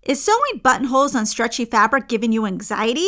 Is sewing buttonholes on stretchy fabric giving you anxiety?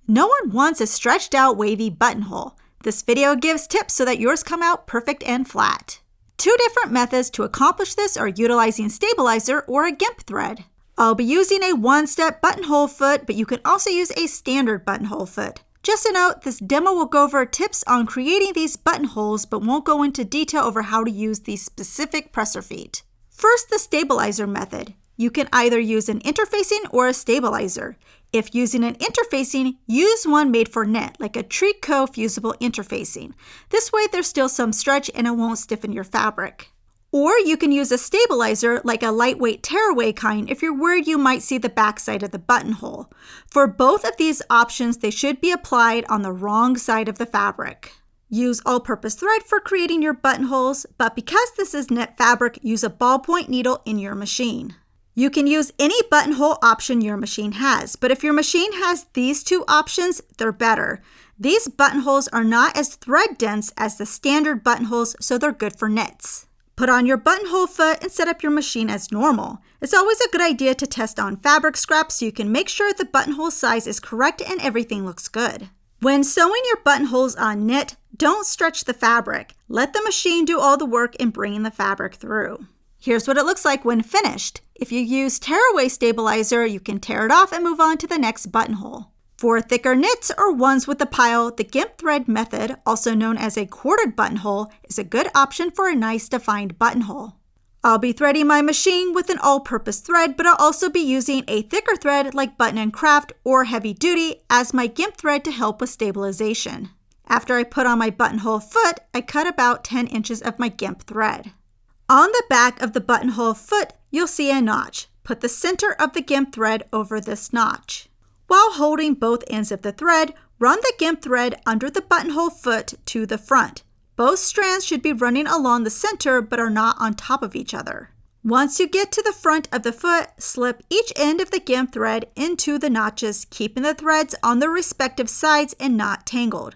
No one wants a stretched out wavy buttonhole. This video gives tips so that yours come out perfect and flat. Two different methods to accomplish this are utilizing stabilizer or a gimp thread. I'll be using a one-step buttonhole foot, but you can also use a standard buttonhole foot. Just a note, this demo will go over tips on creating these buttonholes, but won't go into detail over how to use these specific presser feet. First, the stabilizer method. You can either use an interfacing or a stabilizer. If using an interfacing, use one made for knit, like a tricot fusible interfacing. This way there's still some stretch and it won't stiffen your fabric. Or you can use a stabilizer, like a lightweight tearaway kind, if you're worried you might see the backside of the buttonhole. For both of these options, they should be applied on the wrong side of the fabric. Use all-purpose thread for creating your buttonholes, but because this is knit fabric, use a ballpoint needle in your machine. You can use any buttonhole option your machine has, but if your machine has these two options, they're better. These buttonholes are not as thread dense as the standard buttonholes, so they're good for knits. Put on your buttonhole foot and set up your machine as normal. It's always a good idea to test on fabric scraps so you can make sure the buttonhole size is correct and everything looks good. When sewing your buttonholes on knit, don't stretch the fabric. Let the machine do all the work in bringing the fabric through. Here's what it looks like when finished. If you use tearaway stabilizer, you can tear it off and move on to the next buttonhole. For thicker knits or ones with a pile, the gimp thread method, also known as a corded buttonhole, is a good option for a nice defined buttonhole. I'll be threading my machine with an all-purpose thread, but I'll also be using a thicker thread like Button & Craft or Heavy Duty as my gimp thread to help with stabilization. After I put on my buttonhole foot, I cut about 10 inches of my gimp thread. On the back of the buttonhole foot, you'll see a notch. Put the center of the gimp thread over this notch. While holding both ends of the thread, run the gimp thread under the buttonhole foot to the front. Both strands should be running along the center but are not on top of each other. Once you get to the front of the foot, slip each end of the gimp thread into the notches, keeping the threads on their respective sides and not tangled.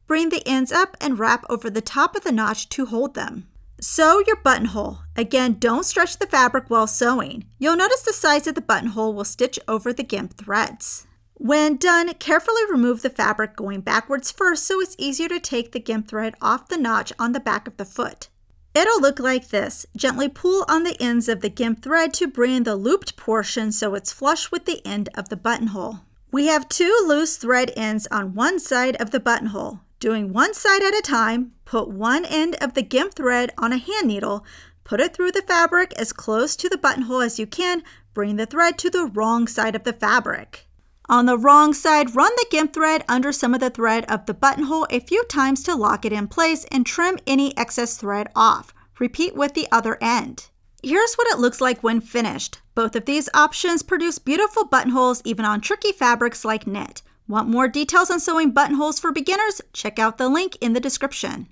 Bring the ends up and wrap over the top of the notch to hold them. Sew your buttonhole. Again, don't stretch the fabric while sewing. You'll notice the sides of the buttonhole will stitch over the gimp threads. When done, carefully remove the fabric going backwards first so it's easier to take the gimp thread off the notch on the back of the foot. It'll look like this. Gently pull on the ends of the gimp thread to bring the looped portion so it's flush with the end of the buttonhole. We have two loose thread ends on one side of the buttonhole. Doing one side at a time, put one end of the gimp thread on a hand needle, put it through the fabric as close to the buttonhole as you can, bring the thread to the wrong side of the fabric. On the wrong side, run the gimp thread under some of the thread of the buttonhole a few times to lock it in place and trim any excess thread off. Repeat with the other end. Here's what it looks like when finished. Both of these options produce beautiful buttonholes even on tricky fabrics like knit. Want more details on sewing buttonholes for beginners? Check out the link in the description.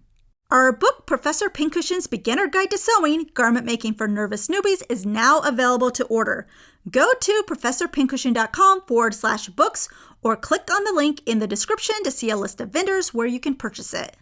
Our book, Professor Pincushion's Beginner Guide to Sewing, Garment Making for Nervous Newbies, is now available to order. Go to professorpincushion.com/books or click on the link in the description to see a list of vendors where you can purchase it.